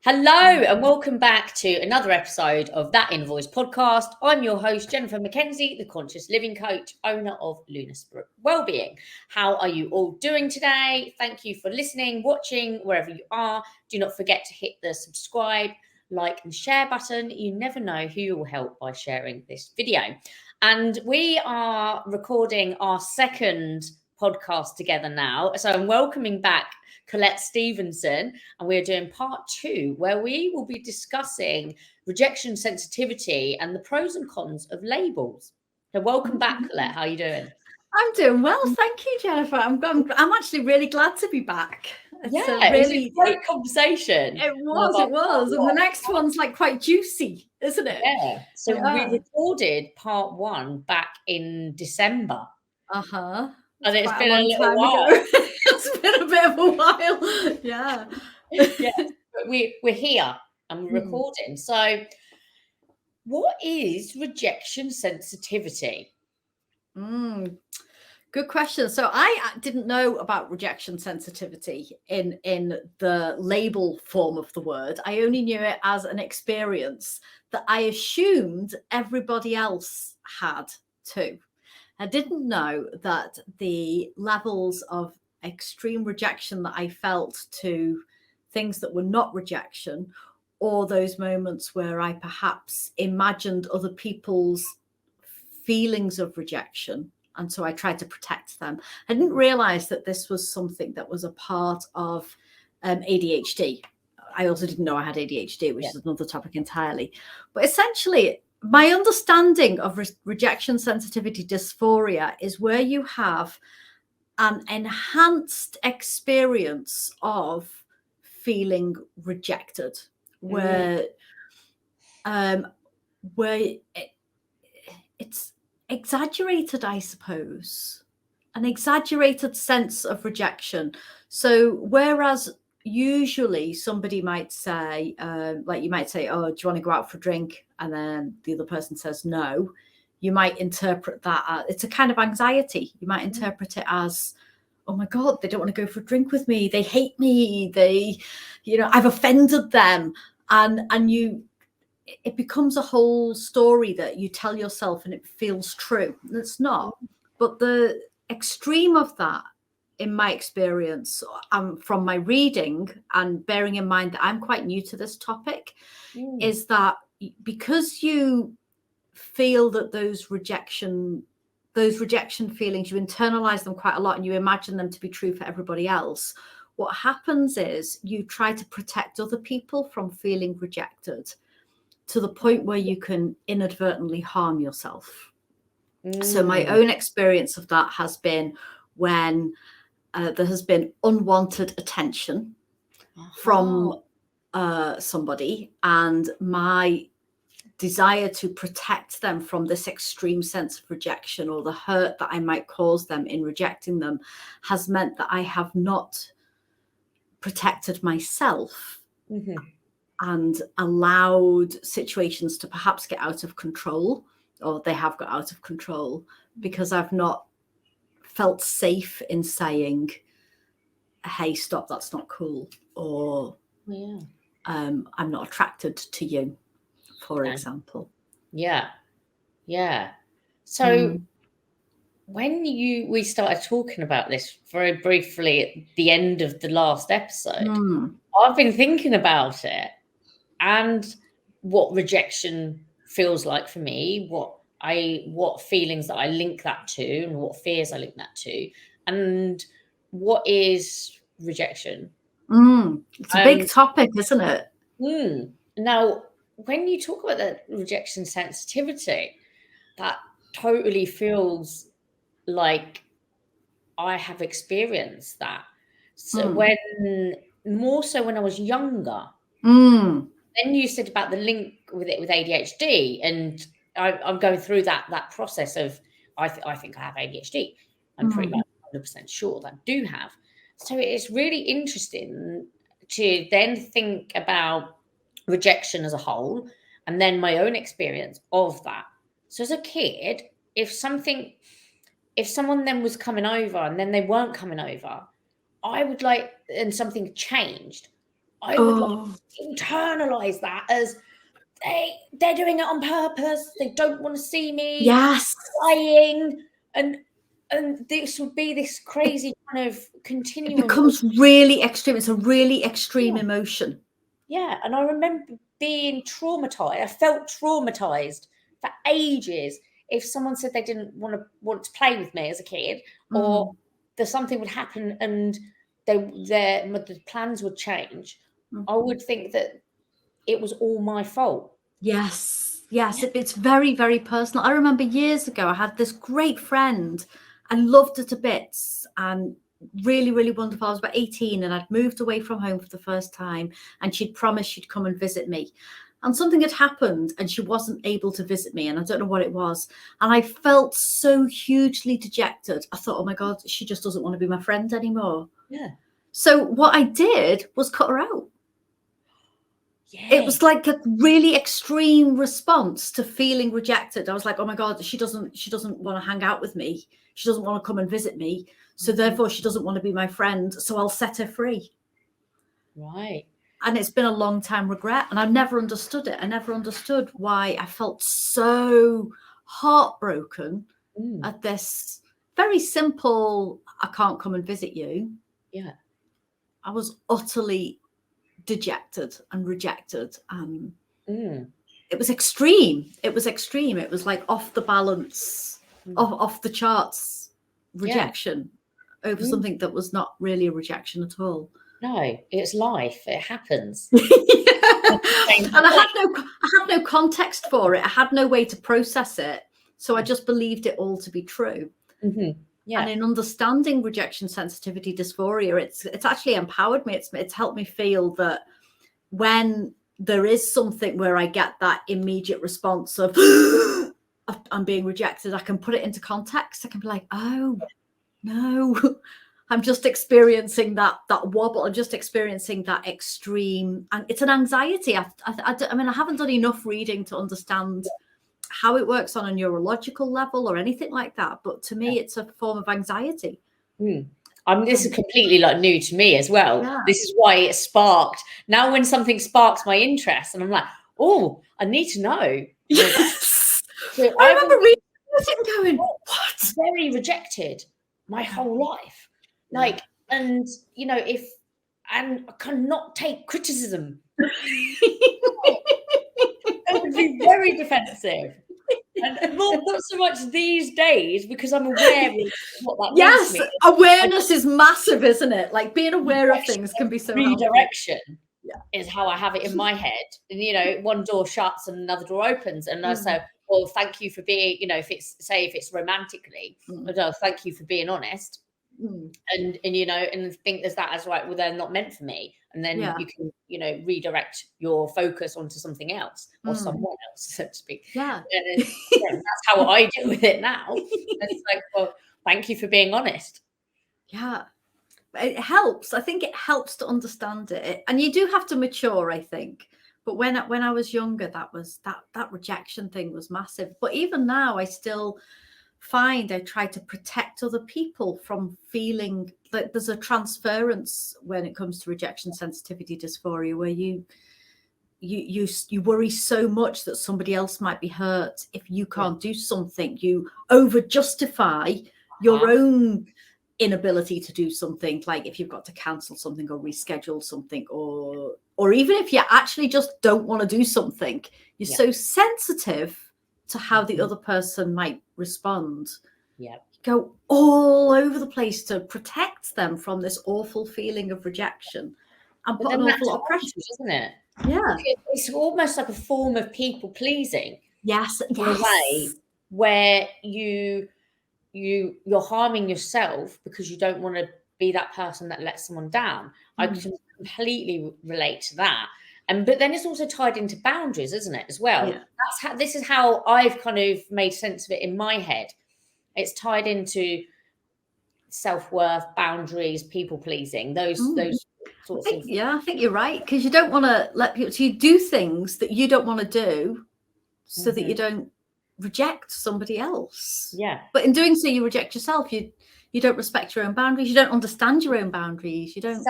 Hello and welcome back to another episode of That Inner Voice podcast. I'm your host, Jennifer McKenzie, the Conscious Living Coach, owner of Lunar Spirit Wellbeing. How are you all doing today? Thank you for listening, watching, wherever you are. Do not forget to hit the subscribe, like and share button. You never know who you will help by sharing this video. And we are recording our second podcast together now. So I'm welcoming back Colette Stevenson, and we're doing part 2 where we will be discussing rejection sensitivity and the pros and cons of labels. So welcome back, Colette. How are you doing? I'm doing well, thank you, Jennifer. I'm actually really glad to be back. It was a great conversation. It was. And the next one's like quite juicy, isn't it? Yeah. So we recorded part 1 back in December. Uh-huh. And it's been a little while. It's been a bit of a while. Yeah. Yes, but we're here and we're recording. So what is rejection sensitivity? Good question. So I didn't know about rejection sensitivity in the label form of the word. I only knew it as an experience that I assumed everybody else had too. I didn't know that the levels of extreme rejection that I felt to things that were not rejection, or those moments where I perhaps imagined other people's feelings of rejection, and so I tried to protect them. I didn't realize that this was something that was a part of ADHD. I also didn't know I had ADHD, which is another topic entirely. But essentially, my understanding of rejection sensitivity dysphoria is where you have an enhanced experience of feeling rejected, where it's exaggerated, I suppose, an exaggerated sense of rejection. So whereas usually somebody might say, like you might say, oh, do you want to go out for a drink? And then the other person says no. You might interpret that as, it's a kind of anxiety. You might interpret it as, oh my God, they don't want to go for a drink with me. They hate me. I've offended them. And it becomes a whole story that you tell yourself and it feels true. And it's not. But the extreme of that, in my experience, from my reading and bearing in mind that I'm quite new to this topic, is that because you feel that those rejection feelings, you internalize them quite a lot and you imagine them to be true for everybody else, what happens is you try to protect other people from feeling rejected to the point where you can inadvertently harm yourself. So my own experience of that has been when there has been unwanted attention from somebody, and my desire to protect them from this extreme sense of rejection or the hurt that I might cause them in rejecting them has meant that I have not protected myself and allowed situations to perhaps get out of control, or they have got out of control because I've not felt safe in saying, hey, stop, that's not cool, or I'm not attracted to you, for example. So when we started talking about this very briefly at the end of the last episode, I've been thinking about it and what rejection feels like for me, what feelings that I link that to, and what fears I link that to, and what is rejection. It's a big topic, isn't it? Now, when you talk about the rejection sensitivity, that totally feels like I have experienced that. So more so when I was younger. Then you said about the link with ADHD, and I'm going through that process of I think I have ADHD. I'm pretty much 100% sure that I do have. So it's really interesting to then think about rejection as a whole, and then my own experience of that. So as a kid, if someone then was coming over and then they weren't coming over, I would and something changed, I would like internalize that as they're doing it on purpose. They don't want to see me. Yes. Crying, and this would be this crazy kind of continuum. It becomes really extreme. It's a really extreme emotion. Yeah, and I remember being traumatized. I felt traumatized for ages if someone said they didn't want to play with me as a kid, or that something would happen and the plans would change. I would think that it was all my fault. Yes, it's very, very personal. I remember years ago, I had this great friend. I loved her to bits and really, really wonderful. I was about 18 and I'd moved away from home for the first time, and she'd promised she'd come and visit me. And something had happened and she wasn't able to visit me, and I don't know what it was. And I felt so hugely dejected. I thought, oh my God, she just doesn't want to be my friend anymore. Yeah. So what I did was cut her out. Yeah. It was like a really extreme response to feeling rejected. I was like, oh my God, she doesn't want to hang out with me. She doesn't want to come and visit me. So therefore she doesn't want to be my friend. So I'll set her free. Right. And it's been a long time regret. And I've never understood it. I never understood why I felt so heartbroken at this very simple, I can't come and visit you. Yeah. I was utterly dejected and rejected, and it was extreme. It was like off the balance, off the charts rejection over something that was not really a rejection at all. No, it's life. It happens. And I had no context for it. I had no way to process it, so I just believed it all to be true. Yeah. And in understanding rejection sensitivity dysphoria, it's actually empowered me. It's helped me feel that when there is something where I get that immediate response of I'm being rejected, I can put it into context. I can be like, oh no, I'm just experiencing that wobble. I'm just experiencing that extreme, and it's an anxiety. I mean, I haven't done enough reading to understand how it works on a neurological level or anything like that, but to me it's a form of anxiety. I mean, this is completely like new to me as well. This is why it sparked. Now when something sparks my interest and I'm like, oh, I need to know. Yes. So I remember reading it and going, what? Very rejected my whole life. Like, and you know, and I cannot take criticism. I would be very defensive. And not so much these days, because I'm aware of what that means to me. Awareness is massive, isn't it? Like being aware of things can be so redirection is how I have it in my head. And you know, one door shuts and another door opens, and I say, well, thank you for being, you know, if it's romantically, thank you for being honest. And you know, and think there's that as right, well, they're not meant for me, and then you can, you know, redirect your focus onto something else or someone else, so to speak. And that's how I deal with it now. It's like, well, thank you for being honest. It helps. I think it helps to understand it, and you do have to mature, I think. But when I was younger, that rejection thing was massive. But even now, I still find I try to protect other people from feeling that there's a transference when it comes to rejection sensitivity dysphoria, where you worry so much that somebody else might be hurt if you can't do something. You over justify your own inability to do something, like if you've got to cancel something or reschedule something, or even if you actually just don't want to do something, you're so sensitive to how the other person might respond. Go all over the place to protect them from this awful feeling of rejection, and put an awful lot of pressure, isn't it? It's almost like a form of people pleasing. In a way where you're harming yourself because you don't want to be that person that lets someone down. I can completely relate to that. But then it's also tied into boundaries, isn't it, as well? This is how I've kind of made sense of it in my head. It's tied into self-worth, boundaries, people pleasing, those sorts of. I think you're right, because you don't want to let people. So you do things that you don't want to do, so that you don't reject somebody else. But in doing so, you reject yourself. You You don't respect your own boundaries. You don't understand your own boundaries. You don't.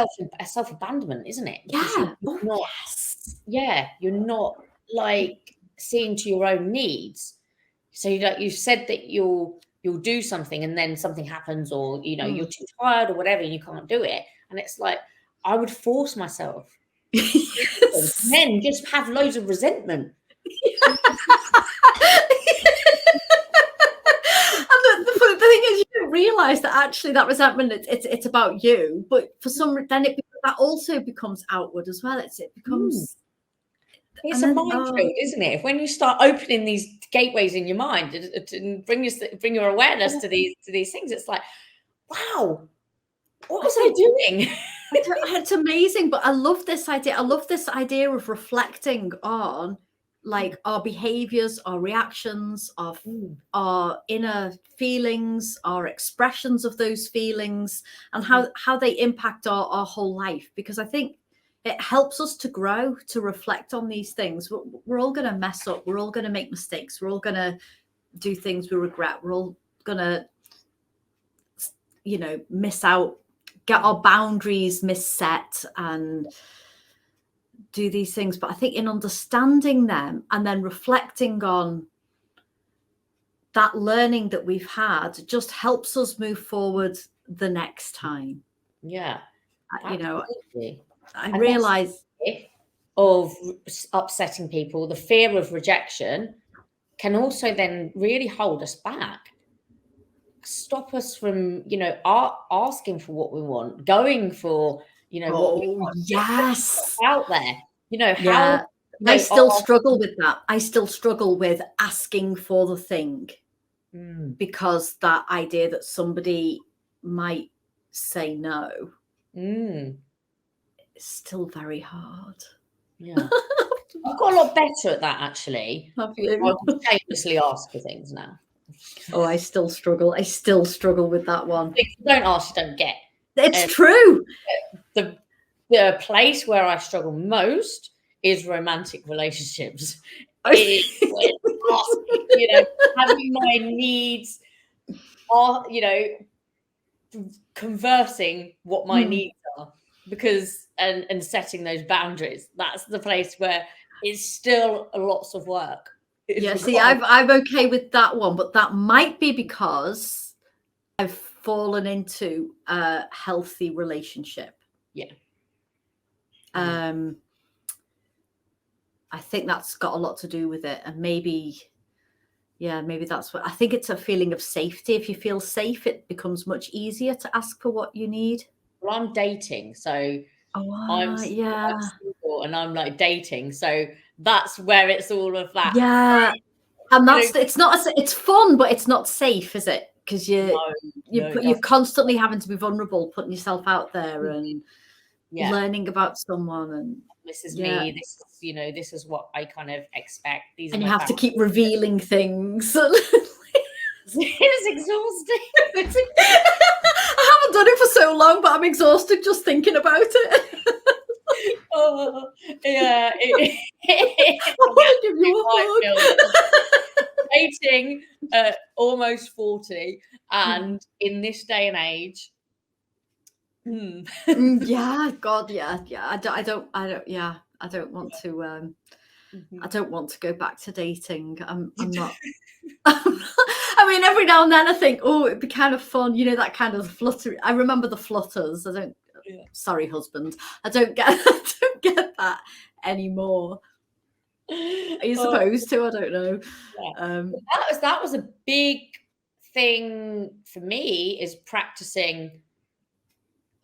Self-abandonment, isn't it? Yeah. You're Oh, not, yes. yeah, you're not like seeing to your own needs. So you said that you'll do something and then something happens, or you're too tired or whatever and you can't do it. And it's like, I would force myself. Yes. And then just have loads of resentment. And the thing is, you don't realize that actually that resentment, it's about you, but for some, then that also becomes outward as well. It becomes. It's a minefield, isn't it? When you start opening these gateways in your mind and bring your awareness to these things, it's like, wow, what was I doing? It's amazing, but I love this idea. I love this idea of reflecting on like our behaviors, our reactions, our inner feelings, our expressions of those feelings, and how they impact our whole life. Because I think it helps us to grow, to reflect on these things. We're all going to mess up. We're all going to make mistakes. We're all going to do things we regret. We're all going to, miss out, get our boundaries misset and do these things. But I think in understanding them and then reflecting on that learning that we've had just helps us move forward the next time. Yeah. I realize of upsetting people, the fear of rejection can also then really hold us back, stop us from asking for what we want, going for what we want. Yes, out there, how I still struggle with that. I still struggle with asking for the thing because that idea that somebody might say no is still very hard. Yeah. I've got a lot better at that, actually. Have you? I shamelessly ask for things now. Oh, I still struggle with that one. If you don't ask, you don't get. It's true. The place where I struggle most is romantic relationships. Having my needs, conversing what my needs are, because and setting those boundaries. That's the place where it's still lots of work. Yeah, see, I'm okay with that one, but that might be because I've fallen into a healthy relationship. Yeah. I think that's got a lot to do with it. And maybe that's what I think. It's a feeling of safety. If you feel safe, it becomes much easier to ask for what you need. Well, I'm dating, so I'm single and I'm like dating. So that's where it's all of that. Yeah. And it's fun, but it's not safe, is it? Because you're constantly having to be vulnerable, putting yourself out there and learning about someone. And this is me. This is, this is what I kind of expect. And you have to keep revealing things. It's exhausting. I haven't done it for so long, but I'm exhausted just thinking about it. Oh, yeah. I want to give you a hug. Dating almost 40, and in this day and age. Yeah, God, yeah. I don't want to. I don't want to go back to dating. I'm not. I mean, every now and then I think, oh, it'd be kind of fun, that kind of flutter. I remember the flutters. Sorry, husband. I don't get that anymore. Are you supposed to? I don't know. Yeah. That was a big thing for me, is practicing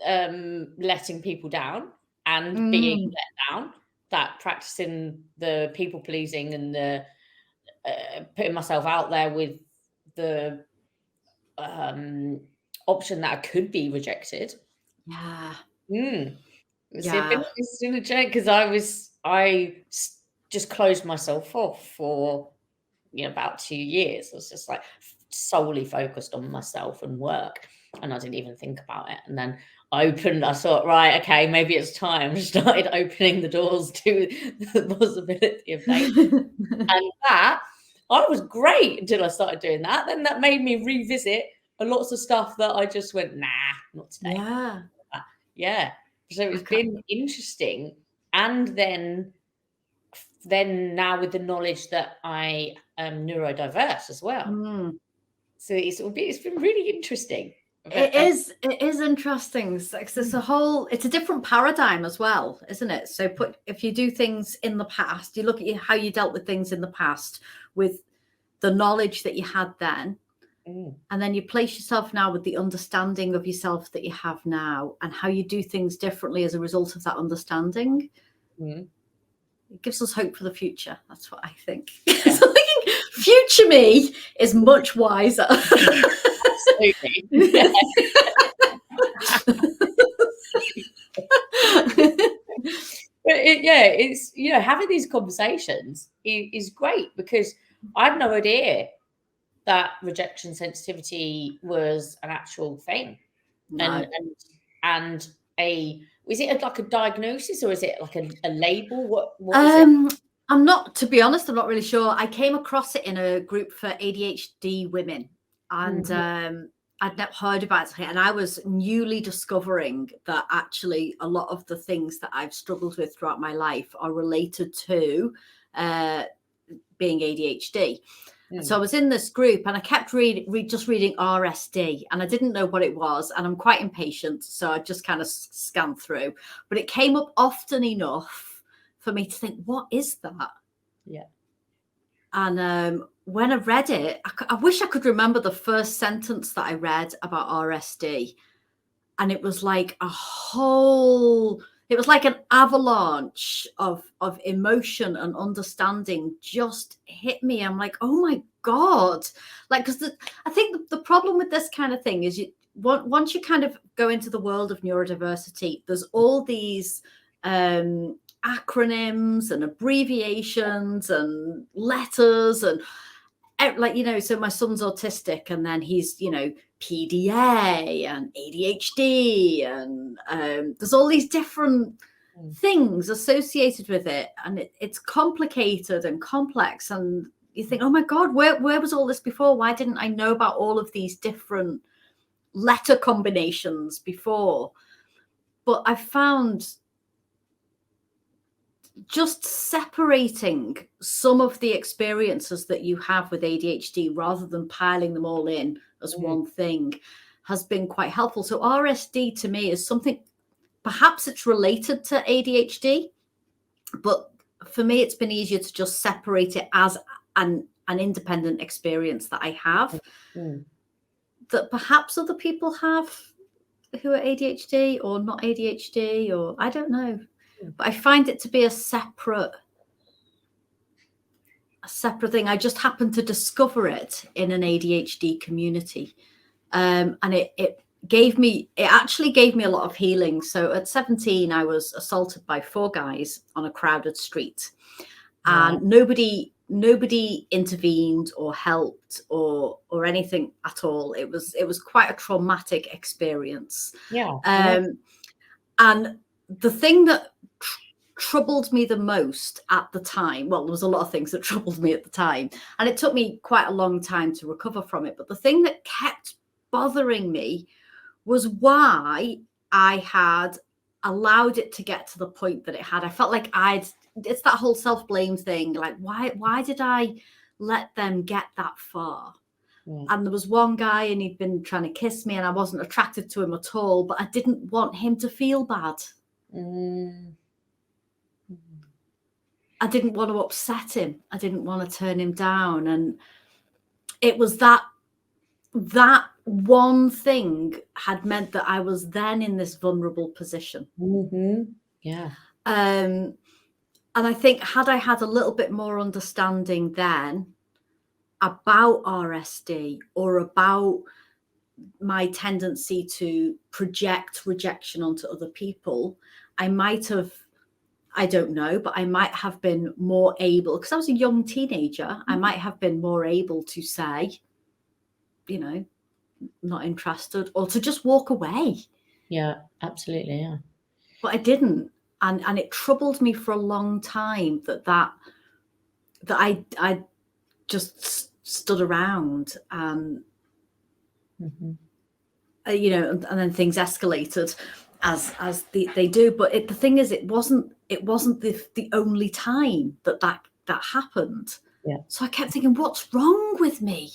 letting people down and being let down. That practicing the people pleasing and the putting myself out there with the option that I could be rejected. Yeah. It's in a joke, because I just closed myself off for about 2 years. I was just like solely focused on myself and work, and I didn't even think about it. And then I thought, right, okay, maybe it's time. I started opening the doors to the possibility of dating. And that I was great until I started doing that. Then that made me revisit lots of stuff that I just went, nah, not today. Yeah. Yeah. So it's been interesting. And then now with the knowledge that I am neurodiverse as well. So it's been really interesting. It is interesting. It's a different paradigm as well, isn't it? So if you do things in the past, you look at how you dealt with things in the past with the knowledge that you had then, and then you place yourself now with the understanding of yourself that you have now, and how you do things differently as a result of that understanding. It gives us hope for the future. That's what I think. Yeah. So I'm thinking future me is much wiser. Absolutely. Yeah. But it's, having these conversations is great, because I had no idea that rejection sensitivity was an actual thing. No. And is it like a diagnosis, or is it like a label? What is it? I'm not, to be honest, I'm not really sure. I came across it in a group for ADHD women, and I'd never heard about it, and I was newly discovering that actually a lot of the things that I've struggled with throughout my life are related to being ADHD. So I was in this group, and I kept just reading RSD, and I didn't know what it was, and I'm quite impatient, so I just kind of scanned through. But it came up often enough for me to think, what is that? Yeah. And when I read it, I wish I could remember the first sentence that I read about RSD, and it was like it was like an avalanche of emotion and understanding just hit me. I'm like, oh my God. Like, because I think the problem with this kind of thing is once you kind of go into the world of neurodiversity, there's all these acronyms and abbreviations and letters and so my son's autistic, and then he's, PDA and ADHD, and there's all these different things associated with it, and it's complicated and complex, and you think, oh my God, where was all this before? Why didn't I know about all of these different letter combinations before? But I found just separating some of the experiences that you have with ADHD rather than piling them all in as one thing has been quite helpful. So RSD to me is something, perhaps it's related to ADHD, but for me, it's been easier to just separate it as an independent experience that I have that perhaps other people have who are ADHD or not ADHD, or I don't know. But I find it to be a separate thing. I just happened to discover it in an ADHD community. And it actually gave me a lot of healing. So at 17, I was assaulted by 4 guys on a crowded street. And nobody intervened or helped or anything at all. It was quite a traumatic experience. And the thing that troubled me the most at the time, well, there was a lot of things that troubled me at the time, and it took me quite a long time to recover from it, but the thing that kept bothering me was why I had allowed it to get to the point that it had. I felt like it's that whole self-blame thing, like why did I let them get that far? And there was one guy, and he'd been trying to kiss me, and I wasn't attracted to him at all, but I didn't want him to feel bad. I didn't want to upset him. I didn't want to turn him down. And it was that one thing had meant that I was then in this vulnerable position. Yeah. And I think had I had a little bit more understanding then about RSD or about my tendency to project rejection onto other people, I might have, I don't know, but I might have been more able, because I was a young teenager, I might have been more able to say, not interested, or to just walk away. Yeah, absolutely. Yeah. But I didn't. And it troubled me for a long time that I just stood around and You know, and then things escalated as they do. But the thing is, it wasn't the only time that happened. Yeah. So I kept thinking, what's wrong with me?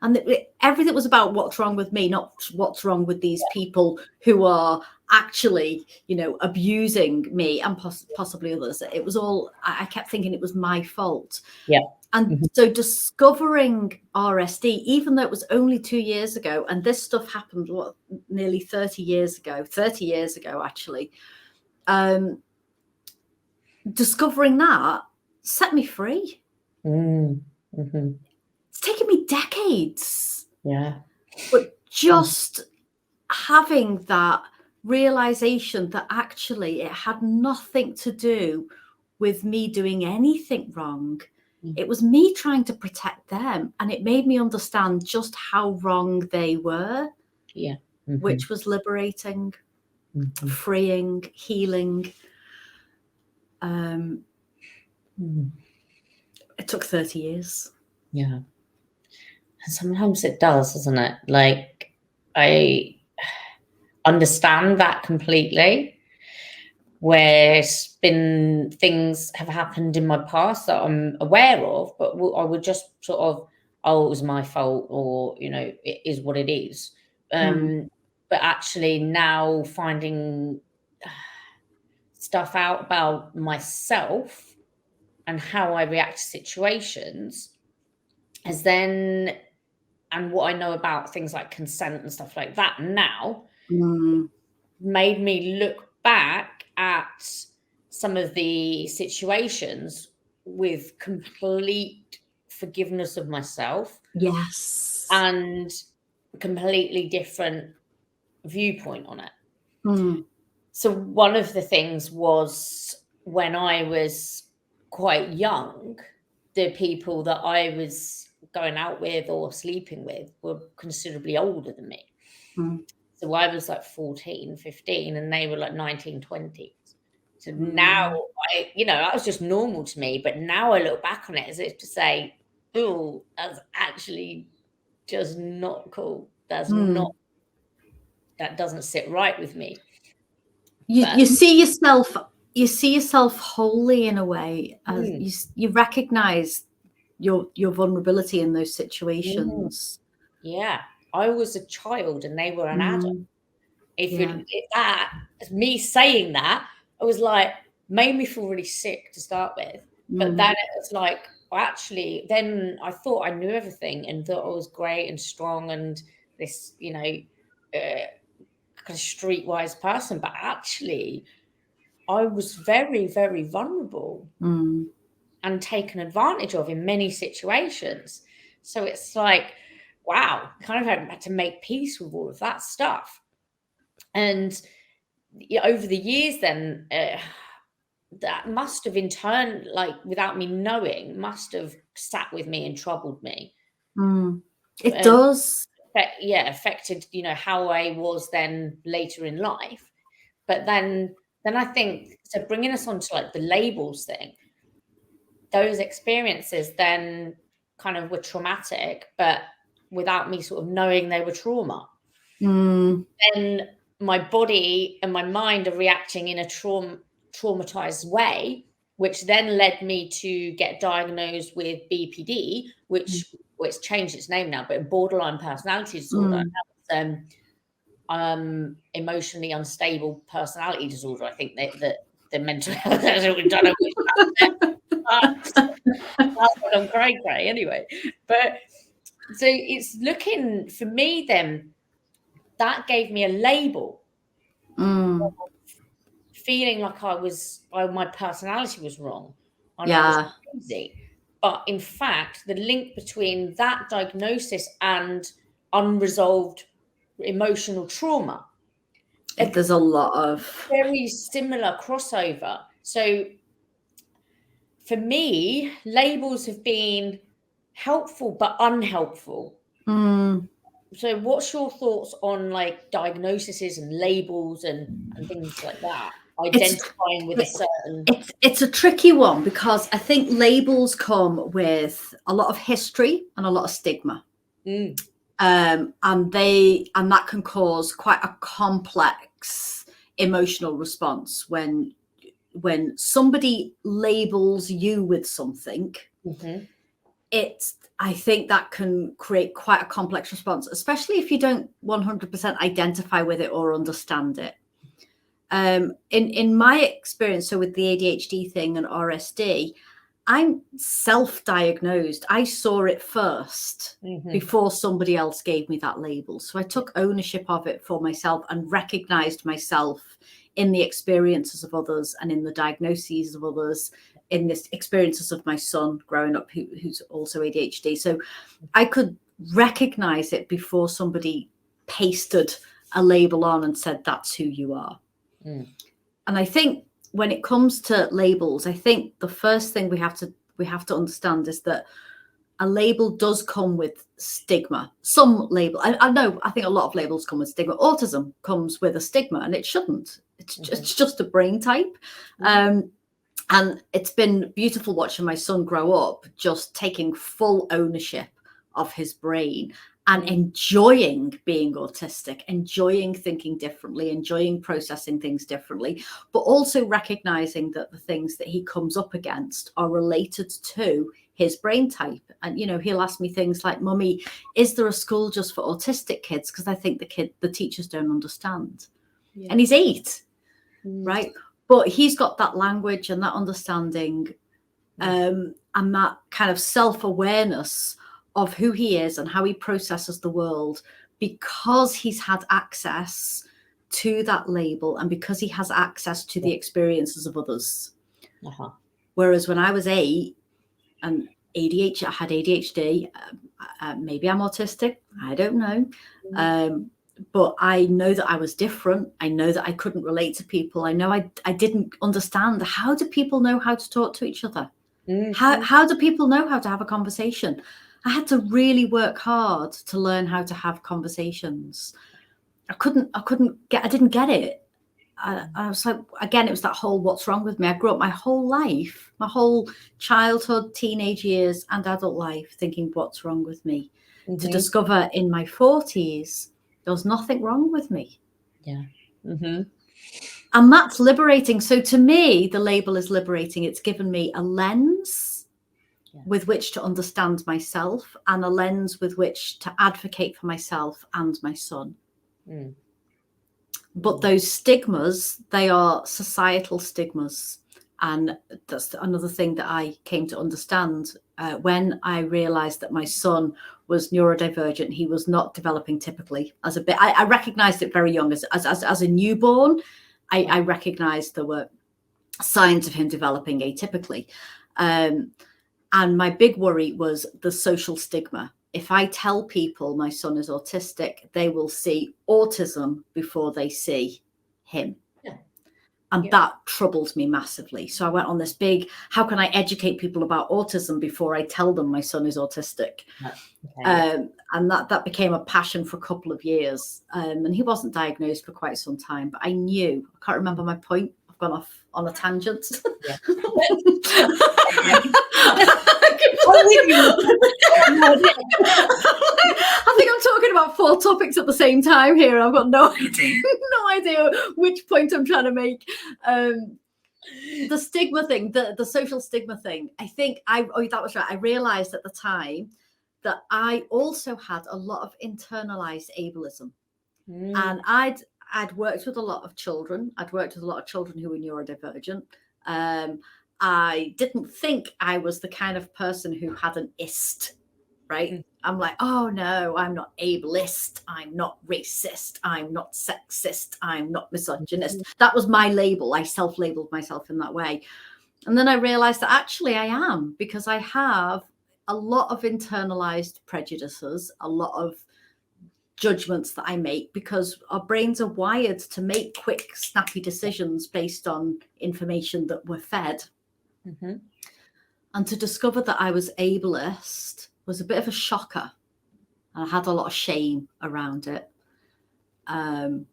And everything was about what's wrong with me, not what's wrong with these people who are actually, you know, abusing me and possibly others. It was all, I kept thinking it was my fault. Yeah. And so discovering RSD, even though it was only 2 years ago, and this stuff happened, nearly 30 years ago actually, discovering that set me free. It's taken me decades. Yeah. But just having that realization that actually it had nothing to do with me doing anything wrong. It was me trying to protect them, and it made me understand just how wrong they were. Yeah. Which was liberating, freeing, healing. It took 30 years. Yeah. And sometimes it does, doesn't it? Like, I understand that completely, where things have happened in my past that I'm aware of, but I would just sort of, oh, it was my fault, or, you know, it is what it is. But actually now finding stuff out about myself and how I react to situations and what I know about things like consent and stuff like that now made me look back at some of the situations with complete forgiveness of myself. Yes. And completely different viewpoint on it. So one of the things was, when I was quite young, the people that I was going out with or sleeping with were considerably older than me. So I was like 14, 15, and they were like 19, 20. So now that was just normal to me. But now I look back on it as if to say, oh, that's actually just not cool. That's not, that doesn't sit right with me. You see yourself wholly in a way. You recognize your vulnerability in those situations. Yeah. I was a child and they were an adult. Me saying that, I was like, made me feel really sick to start with. But then it was like, actually, then I thought I knew everything and thought I was great and strong and this, you know, kind of streetwise person. But actually, I was very, very vulnerable and taken advantage of in many situations. So it's like, wow, kind of had to make peace with all of that stuff. And over the years then, that must have in turn, like without me knowing, must have sat with me and troubled me. It does. Affected, you know, how I was then later in life. But then I think, so bringing us on to like the labels thing, those experiences then kind of were traumatic, but without me sort of knowing they were trauma. Then my body and my mind are reacting in a traumatized way, which then led me to get diagnosed with BPD, which it's changed its name now, but borderline personality disorder. Emotionally unstable personality disorder. I think that the mental health, I don't know which that's what I'm cray anyway. But so it's looking for me then, that gave me a label, feeling like my personality was wrong. And I was crazy. But in fact, the link between that diagnosis and unresolved emotional trauma, there's a lot of very similar crossover. So for me, labels have been helpful but unhelpful. So what's your thoughts on like diagnoses and labels and things like that? Identifying with a certain... It's a tricky one, because I think labels come with a lot of history and a lot of stigma. and that can cause quite a complex emotional response when somebody labels you with something. I think that can create quite a complex response, especially if you don't 100% identify with it or understand it. In my experience, so with the ADHD thing and RSD, I'm self-diagnosed. I saw it first before somebody else gave me that label. So I took ownership of it for myself and recognized myself in the experiences of others and in the diagnoses of others, in the experiences of my son growing up, who's also ADHD. So I could recognize it before somebody pasted a label on and said, that's who you are. And I think when it comes to labels, I think the first thing we have to understand is that a label does come with stigma. Some label, I think a lot of labels come with stigma. Autism comes with a stigma, and it shouldn't. It's just a brain type. And it's been beautiful watching my son grow up, just taking full ownership of his brain and enjoying being autistic, enjoying thinking differently, enjoying processing things differently, but also recognizing that the things that he comes up against are related to his brain type. And, he'll ask me things like, Mummy, is there a school just for autistic kids? Because I think the teachers don't understand. Yeah. And he's 8, right? But he's got that language and that understanding and that kind of self-awareness of who he is and how he processes the world, because he's had access to that label and because he has access to the experiences of others. Whereas when I was 8 and I had ADHD, maybe I'm autistic, I don't know. But I know that I was different. I know that I couldn't relate to people. I know I didn't understand, how do people know how to talk to each other? How do people know how to have a conversation? I had to really work hard to learn how to have conversations. I didn't get it. I was like, again, it was that whole what's wrong with me. I grew up my whole life, my whole childhood, teenage years and adult life thinking what's wrong with me, to discover in my 40s, there was nothing wrong with me. Yeah. And that's liberating. So to me, the label is liberating. It's given me a lens with which to understand myself and a lens with which to advocate for myself and my son. But those stigmas, they are societal stigmas. And that's another thing that I came to understand when I realized that my son was neurodivergent. He was not developing typically. I recognized it very young as a newborn. I recognized there were signs of him developing atypically. And my big worry was the social stigma. If I tell people my son is autistic, they will see autism before they see him. And that troubles me massively. So I went on this big, how can I educate people about autism before I tell them my son is autistic? And that became a passion for a couple of years. And he wasn't diagnosed for quite some time, but I knew, I can't remember my point. I've gone off on a tangent. I think I'm talking about 4 topics at the same time here. I've got no idea which point I'm trying to make. The stigma thing, the social stigma thing. I think that was right. I realized at the time that I also had a lot of internalized ableism, and I'd worked with a lot of children. I'd worked with a lot of children who were neurodivergent. I didn't think I was the kind of person who had an ist, right? I'm like, oh no, I'm not ableist. I'm not racist. I'm not sexist. I'm not misogynist. That was my label. I self-labeled myself in that way. And then I realized that actually I am, because I have a lot of internalized prejudices, a lot of judgments that I make, because our brains are wired to make quick, snappy decisions based on information that we're fed. And to discover that I was ableist was a bit of a shocker. And I had a lot of shame around it. And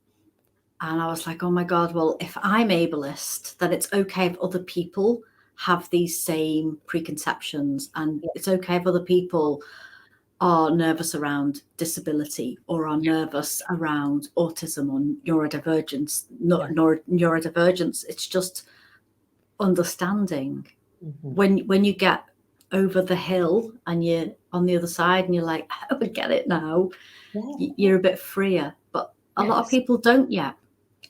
I was like, oh my God, well, if I'm ableist, then it's okay if other people have these same preconceptions. And it's okay if other people are nervous around disability or are nervous around autism or neurodivergence. Neurodivergence. It's just understanding. When you get over the hill and you're on the other side and you're like, oh, I get it now, you're a bit freer. But a lot of people don't yet.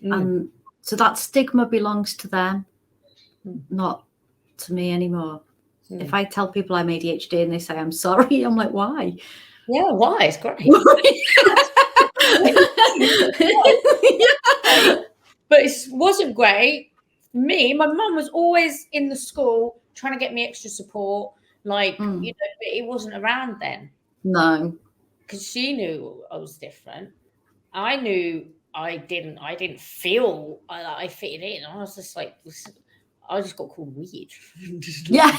And so that stigma belongs to them, not to me anymore. If I tell people I'm ADHD and they say I'm sorry, I'm like, why? Yeah, why? It's great. But it wasn't great. My mum was always in the school trying to get me extra support. Like, you know, but it wasn't around then. No. Because she knew I was different. I knew I didn't feel I fitted in. I was just like, I just got called weird. Yeah.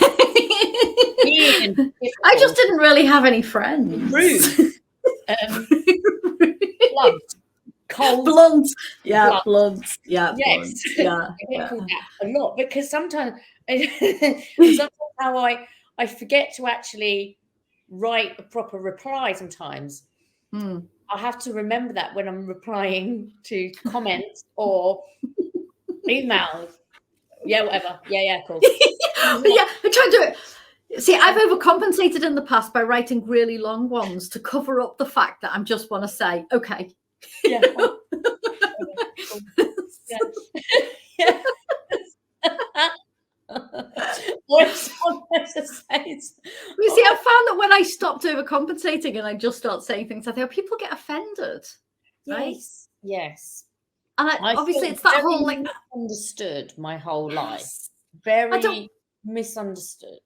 I just didn't really have any friends. Rude. Blunt. Cold. Blunt. Yeah, blunt. Yeah. Yes. Blunt. Yeah. I get called that a lot because sometimes how I forget to actually write a proper reply sometimes. I have to remember that when I'm replying to comments or emails. Yeah, whatever. Yeah, cool. Yeah, I try to do it. See, I've overcompensated in the past by writing really long ones to cover up the fact that I just want to say, okay. Yeah. Yeah. What's You see, I found that when I stopped overcompensating and I just start saying things, I think people get offended. Right? Yes. And obviously it's that whole like misunderstood my whole life. Very misunderstood.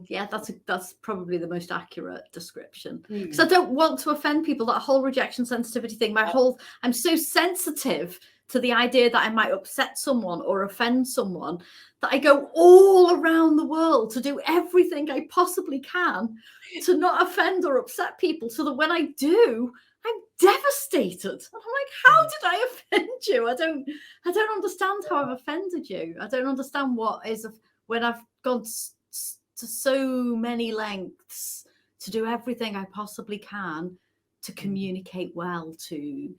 Yeah, that's probably the most accurate description. Because I don't want to offend people. That whole rejection sensitivity thing, I'm so sensitive to the idea that I might upset someone or offend someone that I go all around the world to do everything I possibly can to not offend or upset people, so that when I do, I'm devastated. I'm like, how did I offend you? I don't understand how I've offended you. I don't understand what is when I've gone to so many lengths to do everything I possibly can to communicate well, to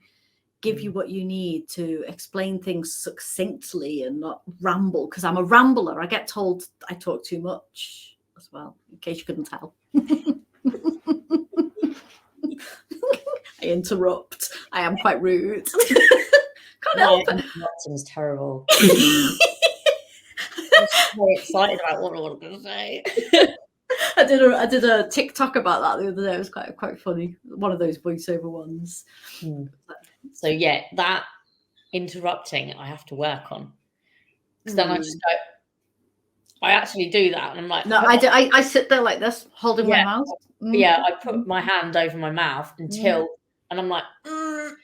give you what you need, to explain things succinctly and not ramble, because I'm a rambler. I get told I talk too much as well, in case you couldn't tell. I interrupt. I am quite rude. Can't help it. Interrupting's terrible. I'm so excited about what I was going to say. I did a TikTok about that the other day. It was quite funny. One of those voiceover ones. So yeah, that interrupting I have to work on. Because then I just go, I actually do that, and I'm like, no, I sit there like this, holding my mouth. Yeah, I put my hand over my mouth until, and I'm like.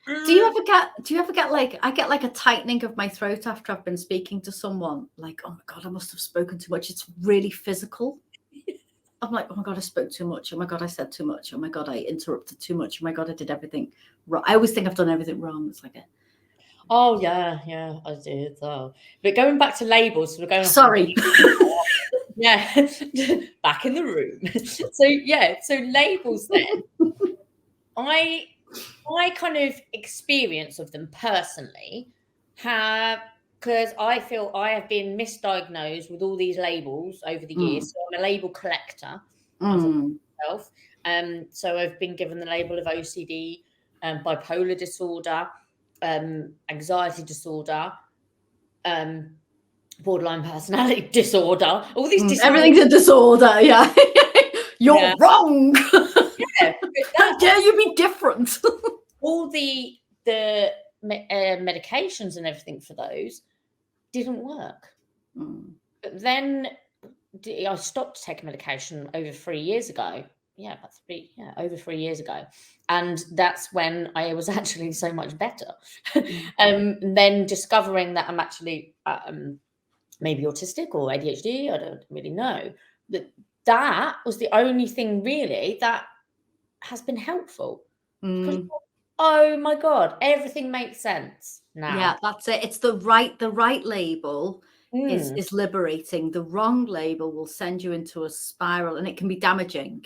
Do you ever get like, I get like a tightening of my throat after I've been speaking to someone, like, oh my God, I must have spoken too much. It's really physical. I'm like, oh my God, I spoke too much. Oh my God, I said too much. Oh my God, I interrupted too much. Oh my God, I did everything wrong. I always think I've done everything wrong. It's like oh yeah, I did. Oh. But going back to labels, we're going. Sorry. Yeah, back in the room. So labels then. I kind of experience of them personally because I feel I have been misdiagnosed with all these labels over the years. So I'm a label collector myself. So I've been given the label of OCD, bipolar disorder, anxiety disorder, borderline personality disorder. All these disorders. Everything's a disorder. Yeah, you're wrong. Yeah, how dare you be different? All the medications and everything for those didn't work. But then I stopped taking medication over 3 years ago. Over 3 years ago. And that's when I was actually so much better. Then discovering that I'm actually maybe autistic or ADHD, I don't really know. That was the only thing really that has been helpful. Oh my God, everything makes sense now. Yeah, that's it. It's the right label is liberating. The wrong label will send you into a spiral, and it can be damaging.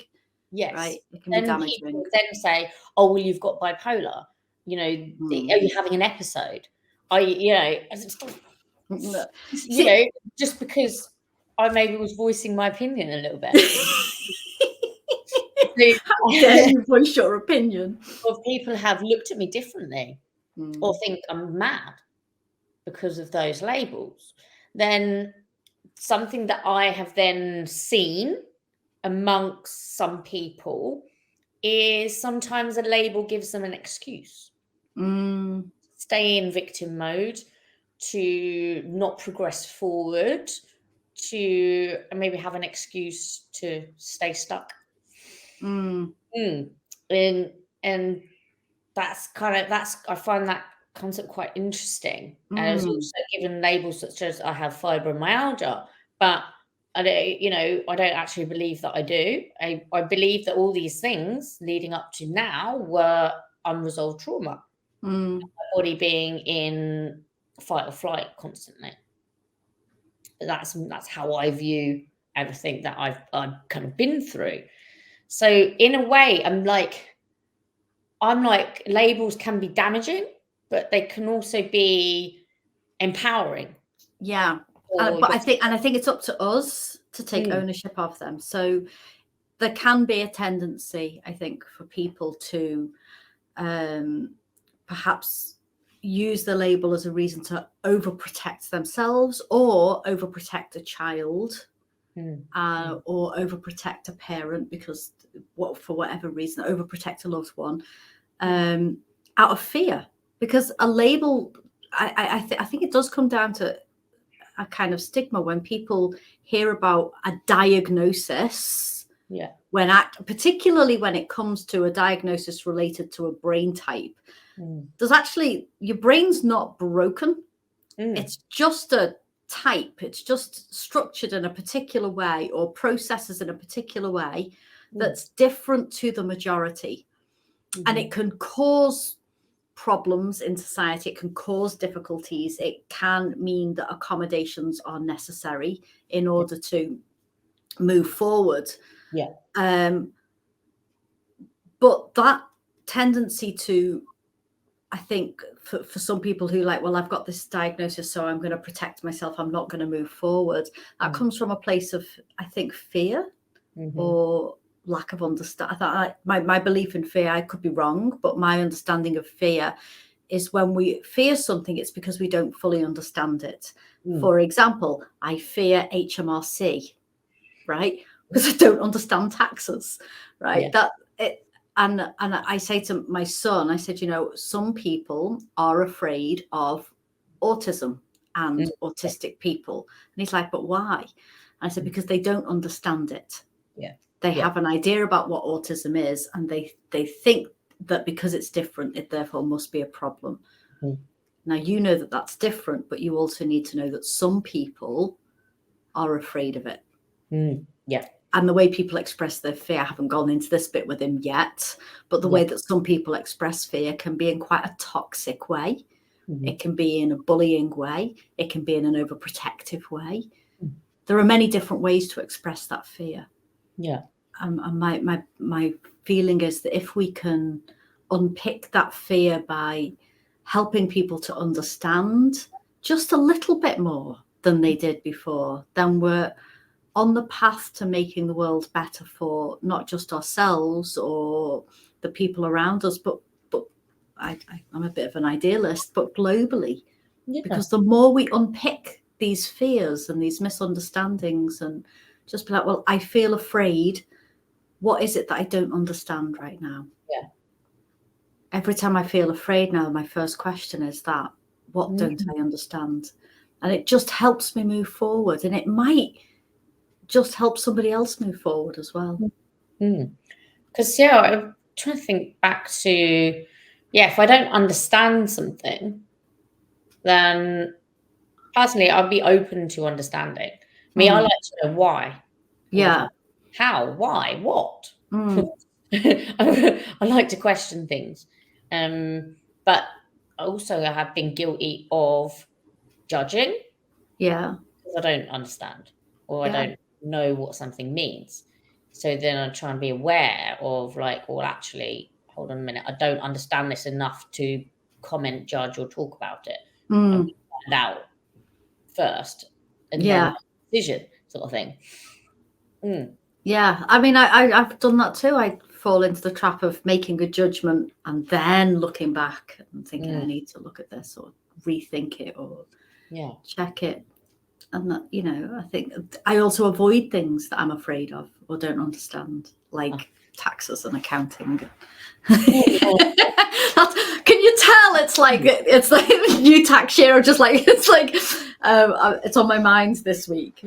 Yes. Right? It can be Then damaging. people then say, "Oh, well, you've got bipolar. You know, are you having an episode? Are you, just because I maybe was voicing my opinion a little bit." How dare you voice your opinion? Or people have looked at me differently or think I'm mad because of those labels. Then something that I have then seen amongst some people is sometimes a label gives them an excuse. Stay in victim mode, to not progress forward, to maybe have an excuse to stay stuck. And that's I find that concept quite interesting. And I was also given labels such as I have fibromyalgia, but I don't actually believe that I do. I believe that all these things leading up to now were unresolved trauma. My body being in fight or flight constantly. But that's how I view everything that I've kind of been through. So in a way, I'm like labels can be damaging, but they can also be empowering. Yeah. But I think it's up to us to take ownership of them. So there can be a tendency, I think, for people to perhaps use the label as a reason to overprotect themselves or overprotect a child or overprotect a parent because for whatever reason, overprotect a loved one out of fear. Because a label, I think it does come down to a kind of stigma when people hear about a diagnosis. Yeah. Particularly when it comes to a diagnosis related to a brain type, there's actually, your brain's not broken. It's just a type. It's just structured in a particular way or processes in a particular way that's different to the majority. And it can cause problems in society. It can cause difficulties. It can mean that accommodations are necessary in order to move forward. Yeah. But that tendency to, I think, for some people who like, well, I've got this diagnosis, so I'm going to protect myself. I'm not going to move forward. That comes from a place of, I think, fear or lack of understanding. My belief in fear, I could be wrong, but my understanding of fear is when we fear something, it's because we don't fully understand it. For example, I fear HMRC, right? Because I don't understand taxes, right? Yeah. And I say to my son, I said, some people are afraid of autism and autistic people. And he's like, but why? And I said, because they don't understand it. Yeah. They have an idea about what autism is, and they think that because it's different, it therefore must be a problem. Now, you know that that's different, but you also need to know that some people are afraid of it. Yeah. And the way people express their fear, I haven't gone into this bit with him yet, but the way that some people express fear can be in quite a toxic way. It can be in a bullying way. It can be in an overprotective way. There are many different ways to express that fear. Yeah. And my feeling is that if we can unpick that fear by helping people to understand just a little bit more than they did before, then we're on the path to making the world better for not just ourselves or the people around us, but I'm a bit of an idealist, but globally. Because the more we unpick these fears and these misunderstandings and just be like, well, I feel afraid. What is it that I don't understand right now? Yeah. Every time I feel afraid now, my first question is that, what don't I understand? And it just helps me move forward. And it might just help somebody else move forward as well. Because I'm trying to think back to, if I don't understand something, then personally I'd be open to understanding. I like to know why. Yeah. How? Why? What? I like to question things. But also I have been guilty of judging. Yeah. Because I don't understand or I don't know what something means. So then I try and be aware of like, well, actually, hold on a minute, I don't understand this enough to comment, judge, or talk about it. And find out first, and then make a decision, sort of thing. Yeah, I mean, I've done that too. I fall into the trap of making a judgment and then looking back and thinking I need to look at this or rethink it or check it. And that, you know, I think I also avoid things that I'm afraid of or don't understand, like taxes and accounting. Can you tell it's like new tax year, or just like it's on my mind this week.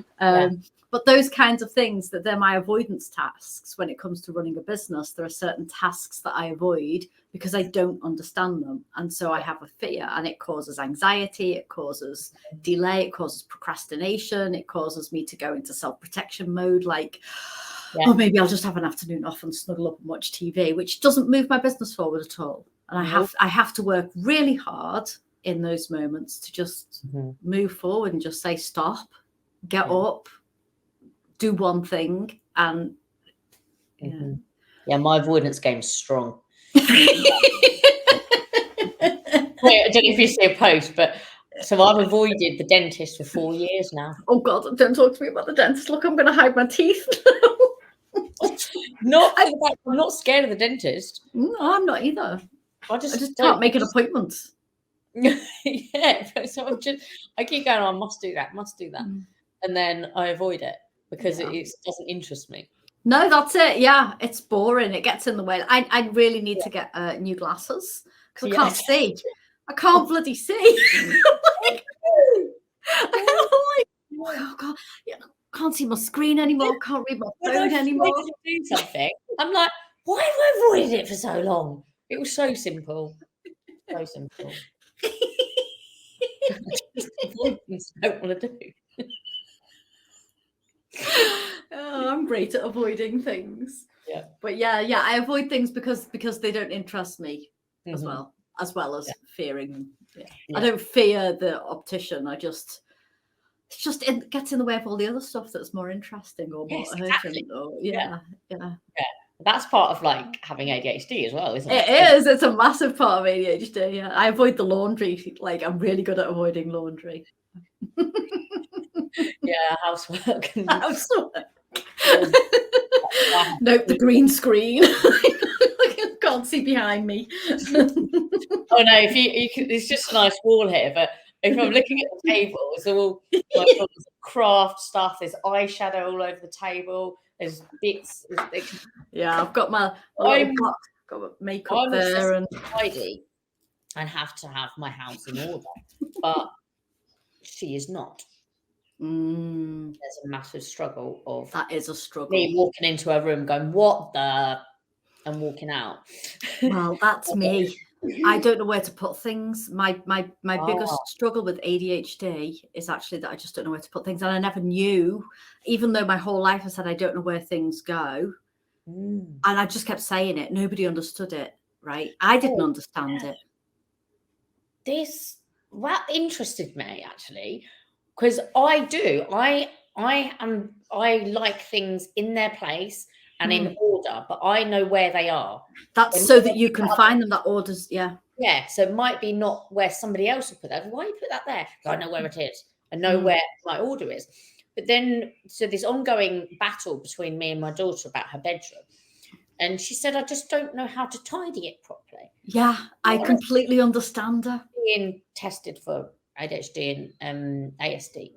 But those kinds of things, that they're my avoidance tasks when it comes to running a business. There are certain tasks that I avoid because I don't understand them. And so I have a fear, and it causes anxiety, it causes delay, it causes procrastination, it causes me to go into self-protection mode, like, oh, maybe I'll just have an afternoon off and snuggle up and watch TV, which doesn't move my business forward at all. And I have to work really hard in those moments to just move forward and just say, stop, get up, do one thing. And my avoidance game's strong. Wait, I don't know if you see a post, but so I've avoided the dentist for 4 years now. Oh God, don't talk to me about the dentist. Look, I'm going to hide my teeth. I'm not scared of the dentist. No, I'm not either. I just can't make an appointment. So I keep going, I must do that, and then I avoid it because it doesn't interest me. No, that's it. Yeah, it's boring. It gets in the way. I really need to get new glasses because I can't see. I can't bloody see. Oh God, can't see my screen anymore. Can't read my phone anymore. Do something. I'm like, why have I avoided it for so long? It was so simple. So simple. Avoidance I don't want to do. Oh, I'm great at avoiding things. Yeah. But I avoid things because they don't interest me as well as fearing them. I don't fear the optician. It gets in the way of all the other stuff that's more interesting or more urgent. Or That's part of like having ADHD as well, isn't it? It is. It's a massive part of ADHD. Yeah, I avoid the laundry. Like, I'm really good at avoiding laundry. Housework. Nope, the green screen. I can't see behind me. Oh no, it's just a nice wall here, but if I'm looking at the table, it's all like craft stuff. There's eyeshadow all over the table. There's bits. I've got my makeup there, and tidy, and have to have my house in order. But she is not. There's a massive struggle of that is a struggle. Me walking into a room, going, "What the?" and walking out. Well, that's me. I don't know where to put things. My biggest struggle with ADHD is actually that I just don't know where to put things. And I never knew, even though my whole life I said I don't know where things go. And I just kept saying it. Nobody understood it, right? I didn't understand it. That interested me, actually, because I do. I like things in their place and in order, but I know where they are. That's so that you can find them. That orders, Yeah, so it might be not where somebody else will put that. Why you put that there? I know where it is. I know where my order is. But then, so this ongoing battle between me and my daughter about her bedroom. And she said, I just don't know how to tidy it properly. Yeah, I completely understand her. Being tested for ADHD and ASD.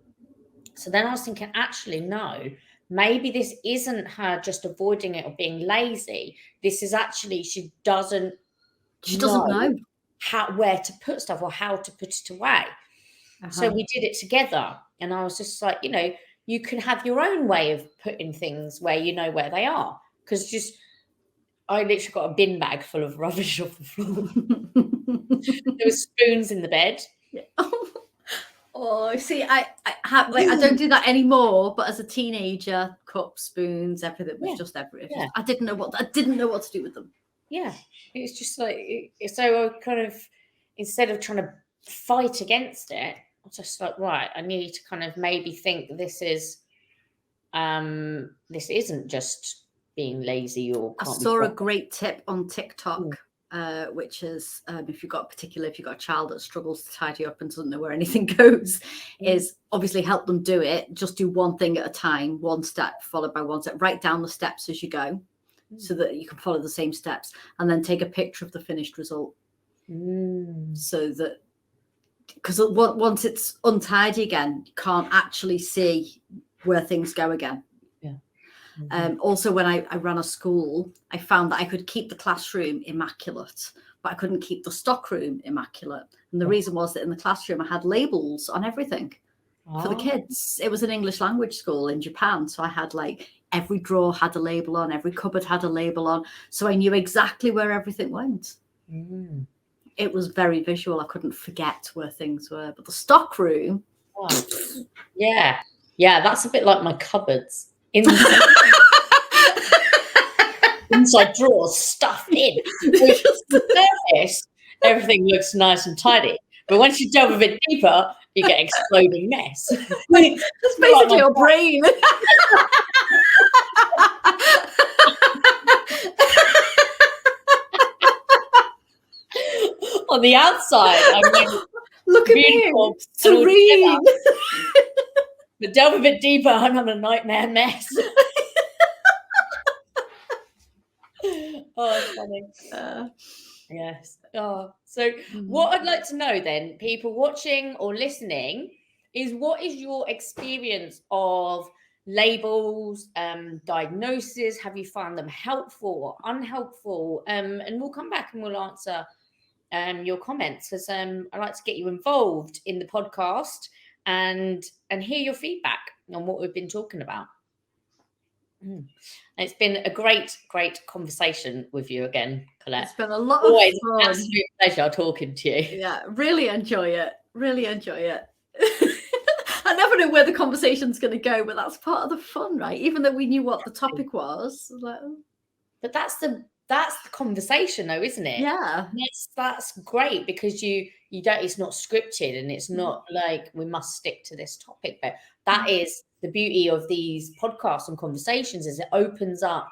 So then I was thinking, actually, no. Maybe this isn't her just avoiding it or being lazy. This is actually she doesn't know where to put stuff or how to put it away. So we did it together, and I was just like, you can have your own way of putting things where you know where they are. Because I literally got a bin bag full of rubbish off the floor. There were spoons in the bed. Yeah. Oh, see, I don't do that anymore. But as a teenager, cups, spoons, everything was just everything. Yeah. I didn't know what to do with them. Yeah, it's just like so. I kind of, instead of trying to fight against it, I was just like, right, I need to kind of maybe think this isn't just being lazy or I can't be saw a bothered. great tip on TikTok, which is if you've got a child that struggles to tidy up and doesn't know where anything goes, is obviously help them do it. Just do one thing at a time, one step followed by one step. Write down the steps as you go so that you can follow the same steps, and then take a picture of the finished result. So that, because once it's untidy again, you can't actually see where things go again. Also, when I ran a school, I found that I could keep the classroom immaculate, but I couldn't keep the stockroom immaculate. And the reason was that in the classroom, I had labels on everything for the kids. It was an English language school in Japan. So I had like every drawer had a label on, every cupboard had a label on. So I knew exactly where everything went. It was very visual. I couldn't forget where things were. But the stockroom. Yeah, that's a bit like my cupboards. Inside drawers stuffed in. The surface, everything looks nice and tidy. But once you delve a bit deeper, you get exploding mess. That's basically your brain. On the outside, I mean, look at me, serene. But delve a bit deeper, I'm on a nightmare mess. Oh, it's funny. Yes. Oh, so what I'd like to know then, people watching or listening, is what is your experience of labels, diagnosis? Have you found them helpful or unhelpful? And we'll come back and we'll answer your comments, because I like to get you involved in the podcast and hear your feedback on what we've been talking about. It's been a great conversation with you again, Colette. It's been a lot of fun. Absolute pleasure talking to you. Yeah, really enjoy it. I never know where the conversation's going to go, but that's part of the fun, right? Even though we knew what the topic was. But that's the conversation, though, isn't it? Yeah. That's great, because you don't. It's not scripted, and it's not like we must stick to this topic. But that is the beauty of these podcasts and conversations, is it opens up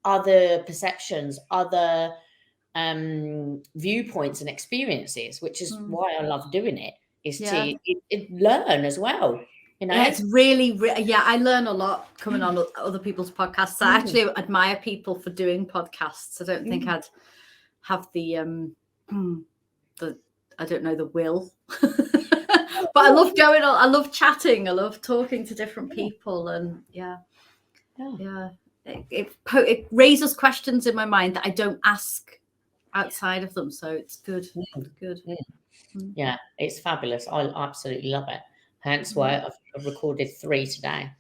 other perceptions, other viewpoints and experiences, which is why I love doing it, is to learn as well. You know, it's really I learn a lot coming on other people's podcasts. I actually admire people for doing podcasts. I don't think I'd have the I don't know, the will. But I love going on. I love chatting. I love talking to different people, and it raises questions in my mind that I don't ask outside of them. So it's good. Good. Yeah, it's fabulous. I absolutely love it. Hence why I've recorded 3 today.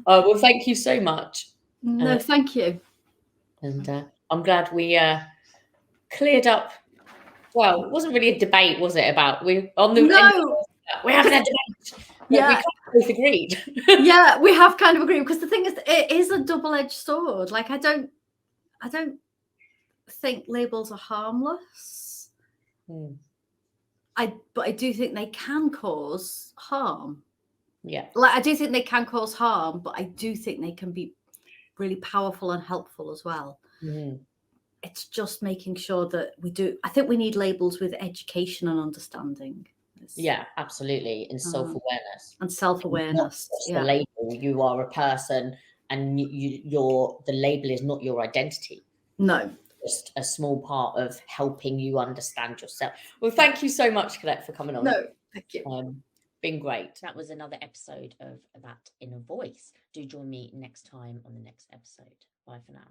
Well, thank you so much. No, thank you. And I'm glad we cleared up. Well, it wasn't really a debate, was it? About we're having a debate. Yeah, we both agreed. Yeah, we have kind of agreed, because the thing is, it is a double-edged sword. Like, I don't think labels are harmless. But I do think they can cause harm. Yeah, like I do think they can cause harm, but I do think they can be really powerful and helpful as well. It's just making sure that we do. I think we need labels with education and understanding. Yeah, absolutely. And self-awareness. And self-awareness. The label, you are a person, and the label is not your identity. No. Just a small part of helping you understand yourself. Well, thank you so much, Colette, for coming on. No, thank you. Been great. That was another episode of That Inner Voice. Do join me next time on the next episode. Bye for now.